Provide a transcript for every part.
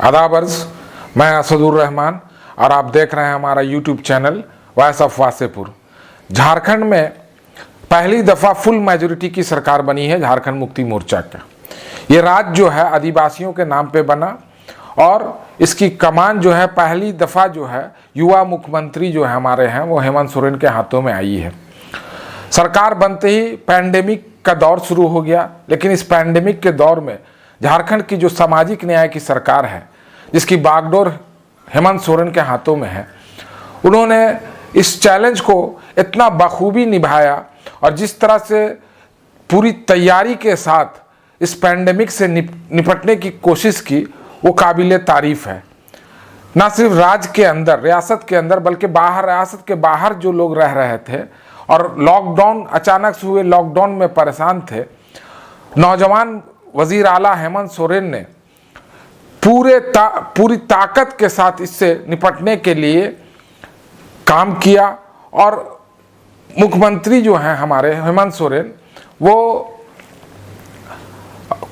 आदाब अर्ज़, मैं असदुर रहमान और आप देख रहे हैं हमारा YouTube channel voice of Wasseypur. Jharkhand में पहली दफ़ा फुल मेजॉरिटी की सरकार बनी है झारखंड मुक्ति मोर्चा का। ये राज्य जो है आदिवासियों के नाम पे बना और इसकी कमान जो है पहली दफ़ा जो है युवा मुख्यमंत्री जो है हमारे हैं वो हेमंत सोरेन के हाथों में आई है। सरकार बनते ही पैंडेमिक का दौर शुरू हो गया, लेकिन इस पैंडेमिक के दौर में झारखंड की जो सामाजिक न्याय की सरकार है जिसकी बागडोर हेमंत सोरेन के हाथों में है, उन्होंने इस चैलेंज को इतना बखूबी निभाया और जिस तरह से पूरी तैयारी के साथ इस पैंडेमिक से निपटने की कोशिश की वो काबिले तारीफ़ है। ना सिर्फ राज्य के अंदर, रियासत के अंदर, बल्कि बाहर, रियासत के बाहर जो लोग रह रहे थे और लॉकडाउन अचानक से हुए लॉकडाउन में परेशान थे, नौजवान वजीर आला हेमंत सोरेन ने पूरी ताकत के साथ इससे निपटने के लिए काम किया और मुख्यमंत्री जो हैं हमारे हेमंत सोरेन वो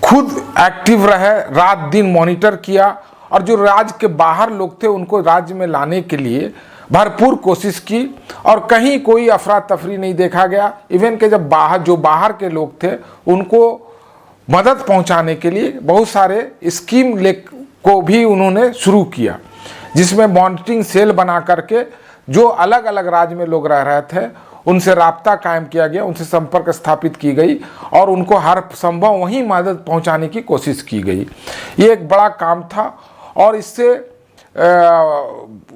खुद एक्टिव रहे, रात दिन मॉनिटर किया और जो राज्य के बाहर लोग थे उनको राज्य में लाने के लिए भरपूर कोशिश की और कहीं कोई अफरा तफरी नहीं देखा गया। इवन के जब बाहर के लोग थे उनको मदद पहुंचाने के लिए बहुत सारे स्कीम को भी उन्होंने शुरू किया, जिसमें मॉनिटरिंग सेल बना करके जो अलग अलग राज्य में लोग रह रहे थे उनसे राब्ता कायम किया गया, उनसे संपर्क स्थापित की गई और उनको हर संभव वहीं मदद पहुंचाने की कोशिश की गई। ये एक बड़ा काम था और इससे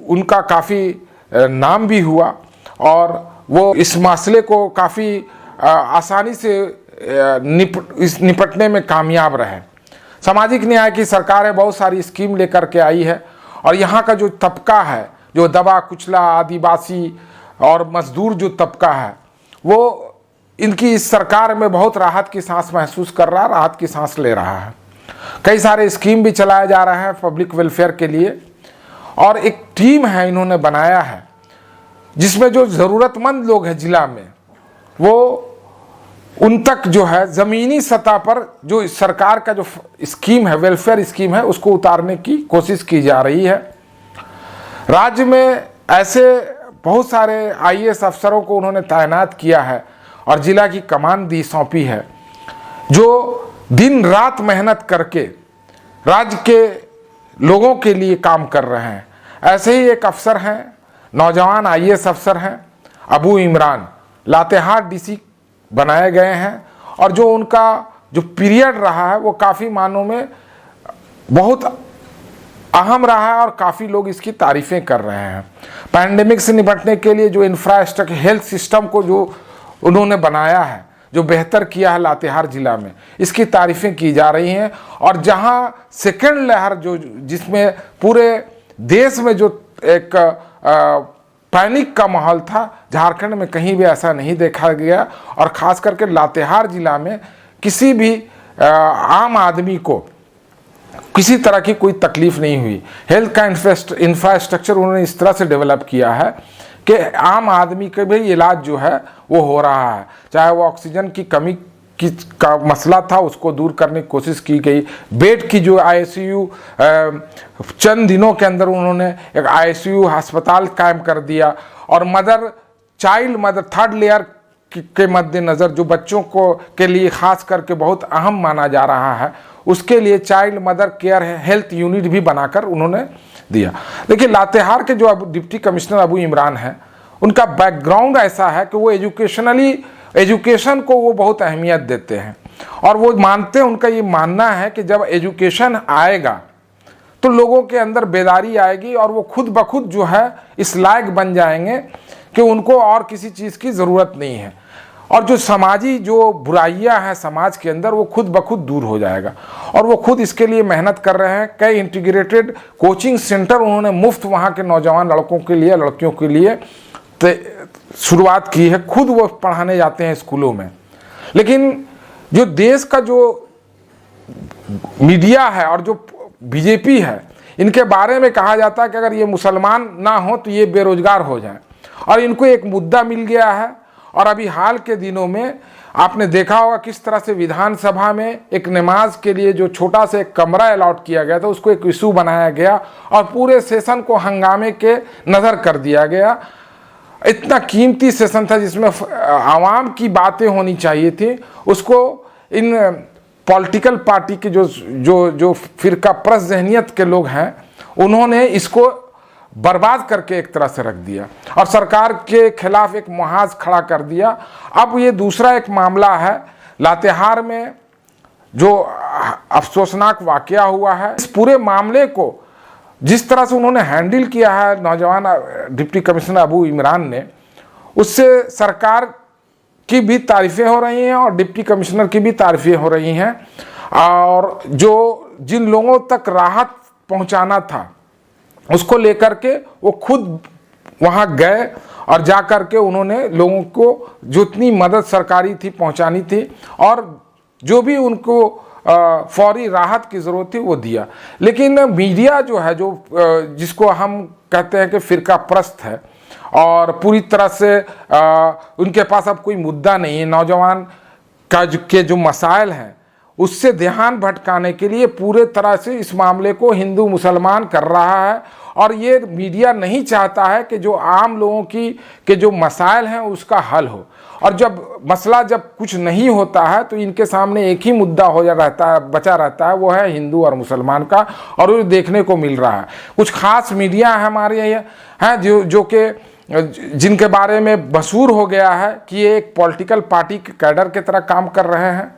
उनका काफ़ी नाम भी हुआ और वो इस मसले को काफ़ी आसानी से निपटने में कामयाब रहे। सामाजिक न्याय की सरकार है, बहुत सारी स्कीम लेकर के आई है और यहाँ का जो तबका है, जो दबा कुचला आदिवासी और मजदूर जो तबका है, वो इनकी इस सरकार में बहुत राहत की सांस महसूस कर रहा है, राहत की सांस ले रहा है। कई सारे स्कीम भी चलाया जा रहा है पब्लिक वेलफेयर के लिए और एक टीम है इन्होंने बनाया है जिसमें जो ज़रूरतमंद लोग हैं ज़िला में वो उन तक जो है ज़मीनी सतह पर जो सरकार का जो स्कीम है, वेलफेयर स्कीम है, उसको उतारने की कोशिश की जा रही है। राज्य में ऐसे बहुत सारे आईएएस अफसरों को उन्होंने तैनात किया है और ज़िला की कमान सौंपी है जो दिन रात मेहनत करके राज्य के लोगों के लिए काम कर रहे हैं। ऐसे ही एक अफसर हैं, नौजवान आईएएस अफसर हैं अबू इमरान, लातेहार डीसी बनाए गए हैं और जो उनका जो पीरियड रहा है वो काफ़ी मानों में बहुत अहम रहा है और काफ़ी लोग इसकी तारीफ़ें कर रहे हैं। पैंडेमिक से निपटने के लिए जो इंफ्रास्ट्रक्चर, हेल्थ सिस्टम को जो उन्होंने बनाया है, जो बेहतर किया है लातेहार ज़िला में, इसकी तारीफ़ें की जा रही हैं। और जहां सेकेंड लहर जो जिसमें पूरे देश में जो एक पैनिक का माहौल था, झारखंड में कहीं भी ऐसा नहीं देखा गया और ख़ास करके लातेहार ज़िला में किसी भी आम आदमी को किसी तरह की कोई तकलीफ़ नहीं हुई। हेल्थ का इंफ्रास्ट्रक्चर उन्होंने इस तरह से डेवलप किया है कि आम आदमी का भी इलाज जो है वो हो रहा है, चाहे वो ऑक्सीजन की कमी का मसला था उसको दूर करने की कोशिश की गई। बेड की जो आईसीयू चंद दिनों के अंदर उन्होंने एक आईसीयू अस्पताल कायम कर दिया और चाइल्ड मदर थर्ड लेयर के मद्देनज़र जो बच्चों को के लिए ख़ास करके बहुत अहम माना जा रहा है, उसके लिए child mother care health unit भी बनाकर उन्होंने दिया। देखिए, लातेहार के जो डिप्टी कमिश्नर अबू इमरान हैं, उनका बैकग्राउंड ऐसा है कि वो एजुकेशन को वो बहुत अहमियत देते हैं और वो मानते हैं, उनका ये मानना है कि जब एजुकेशन आएगा तो लोगों के अंदर बेदारी आएगी और वो खुद ब खुद जो है इस लायक बन जाएंगे कि उनको और किसी चीज़ की ज़रूरत नहीं है और जो समाजी जो बुराइयां हैं समाज के अंदर वो खुद ब खुद दूर हो जाएगा। और वो खुद इसके लिए मेहनत कर रहे हैं। कई इंटीग्रेटेड कोचिंग सेंटर उन्होंने मुफ्त वहाँ के नौजवान लड़कों के लिए, लड़कियों के लिए शुरुआत की है, खुद वो पढ़ाने जाते हैं स्कूलों में। लेकिन जो देश का जो मीडिया है और जो बीजेपी है, इनके बारे में कहा जाता है कि अगर ये मुसलमान ना हो तो ये बेरोजगार हो जाए और इनको एक मुद्दा मिल गया है। और अभी हाल के दिनों में आपने देखा होगा किस तरह से विधानसभा में एक नमाज के लिए जो छोटा सा एक कमरा अलॉट किया गया था उसको एक इशू बनाया गया और पूरे सेशन को हंगामे के नज़र कर दिया गया। इतना कीमती सेशन था जिसमें आवाम की बातें होनी चाहिए थी, उसको इन पॉलिटिकल पार्टी के जो फिरका परस्त जहनियत के लोग हैं उन्होंने इसको बर्बाद करके एक तरह से रख दिया और सरकार के खिलाफ एक मुहाज खड़ा कर दिया। अब ये दूसरा एक मामला है लातेहार में जो अफसोसनाक वाकया हुआ है। इस पूरे मामले को जिस तरह से उन्होंने हैंडल किया है नौजवान डिप्टी कमिश्नर अबू इमरान ने, उससे सरकार की भी तारीफ़ें हो रही हैं और डिप्टी कमिश्नर की भी तारीफ़ें हो रही हैं। और जो जिन लोगों तक राहत पहुंचाना था उसको लेकर के वो खुद वहां गए और जा कर के उन्होंने लोगों को जितनी मदद सरकारी थी पहुंचानी थी और जो भी उनको फौरी राहत की ज़रूरत थी वो दिया। लेकिन मीडिया जो है जिसको हम कहते हैं कि फ़िरका परस्त है और पूरी तरह से उनके पास अब कोई मुद्दा नहीं है, नौजवान के जो मसाइल हैं उससे ध्यान भटकाने के लिए पूरे तरह से इस मामले को हिंदू मुसलमान कर रहा है। और ये मीडिया नहीं चाहता है कि जो आम लोगों के जो मसाइल हैं उसका हल हो। और जब मसला जब कुछ नहीं होता है तो इनके सामने एक ही मुद्दा बचा रहता है, वो है हिंदू और मुसलमान का, और वो देखने को मिल रहा है। कुछ खास मीडिया है हमारे हैं जो कि जिनके बारे में मशहूर हो गया है कि ये एक पॉलिटिकल पार्टी के कैडर की तरह काम कर रहे हैं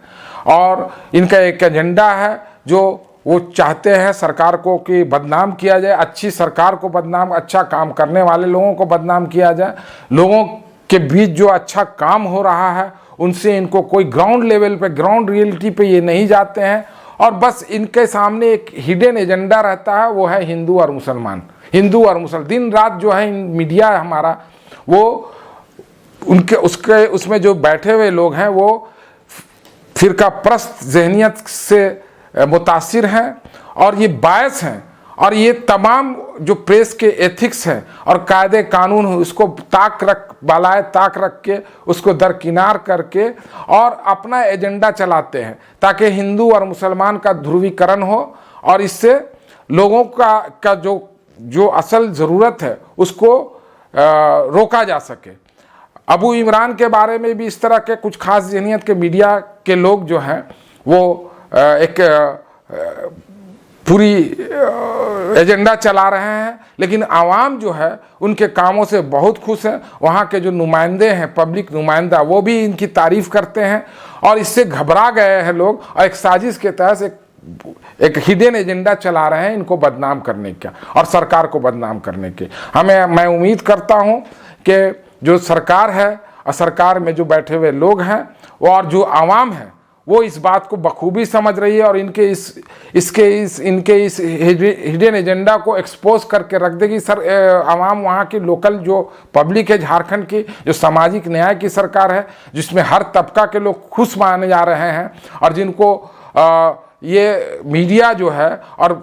और इनका एक एजेंडा है जो वो चाहते हैं सरकार को कि बदनाम किया जाए, अच्छी सरकार को बदनाम, अच्छा काम करने वाले लोगों को बदनाम किया जाए। लोगों के बीच जो अच्छा काम हो रहा है उनसे इनको कोई ग्राउंड लेवल पे, ग्राउंड रियलिटी पे ये नहीं जाते हैं और बस इनके सामने एक हिडन एजेंडा रहता है, वो है हिंदू और मुसलमान। हिंदू और मुसलमान दिन रात जो है मीडिया हमारा वो उसमें जो बैठे हुए लोग हैं वो फिरका परस्त जहनियत से मुतासिर हैं और ये बायस हैं और ये तमाम जो प्रेस के एथिक्स हैं और कायदे कानून हैं उसको ताक रख के उसको दरकिनार करके और अपना एजेंडा चलाते हैं ताकि हिंदू और मुसलमान का ध्रुवीकरण हो और इससे लोगों का जो असल ज़रूरत है उसको रोका जा सके। अबू इमरान के बारे में भी इस तरह के कुछ खास जहनियत के मीडिया के लोग जो हैं वो एक पूरी एजेंडा चला रहे हैं, लेकिन आवाम जो है उनके कामों से बहुत खुश है। वहाँ के जो नुमाइंदे हैं, पब्लिक नुमाइंदा, वो भी इनकी तारीफ़ करते हैं और इससे घबरा गए हैं लोग और एक साजिश के तहत एक हिडन एजेंडा चला रहे हैं इनको बदनाम करने का और सरकार को बदनाम करने के। मैं उम्मीद करता हूँ कि जो सरकार है और सरकार में जो बैठे हुए लोग हैं और जो आवाम है वो इस बात को बखूबी समझ रही है और इनके इस हिडन एजेंडा को एक्सपोज करके रख देगी। आवाम वहाँ की लोकल जो पब्लिक है झारखंड की, जो सामाजिक न्याय की सरकार है जिसमें हर तबका के लोग खुश माने जा रहे हैं और जिनको ये मीडिया जो है और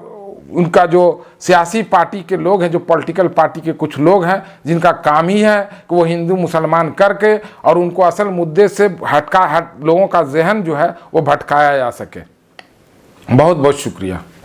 उनका जो सियासी पार्टी के लोग हैं, जो पॉलिटिकल पार्टी के कुछ लोग हैं जिनका काम ही है कि वो हिंदू मुसलमान करके और उनको असल मुद्दे से लोगों का जहन जो है वो भटकाया जा सके। बहुत बहुत शुक्रिया।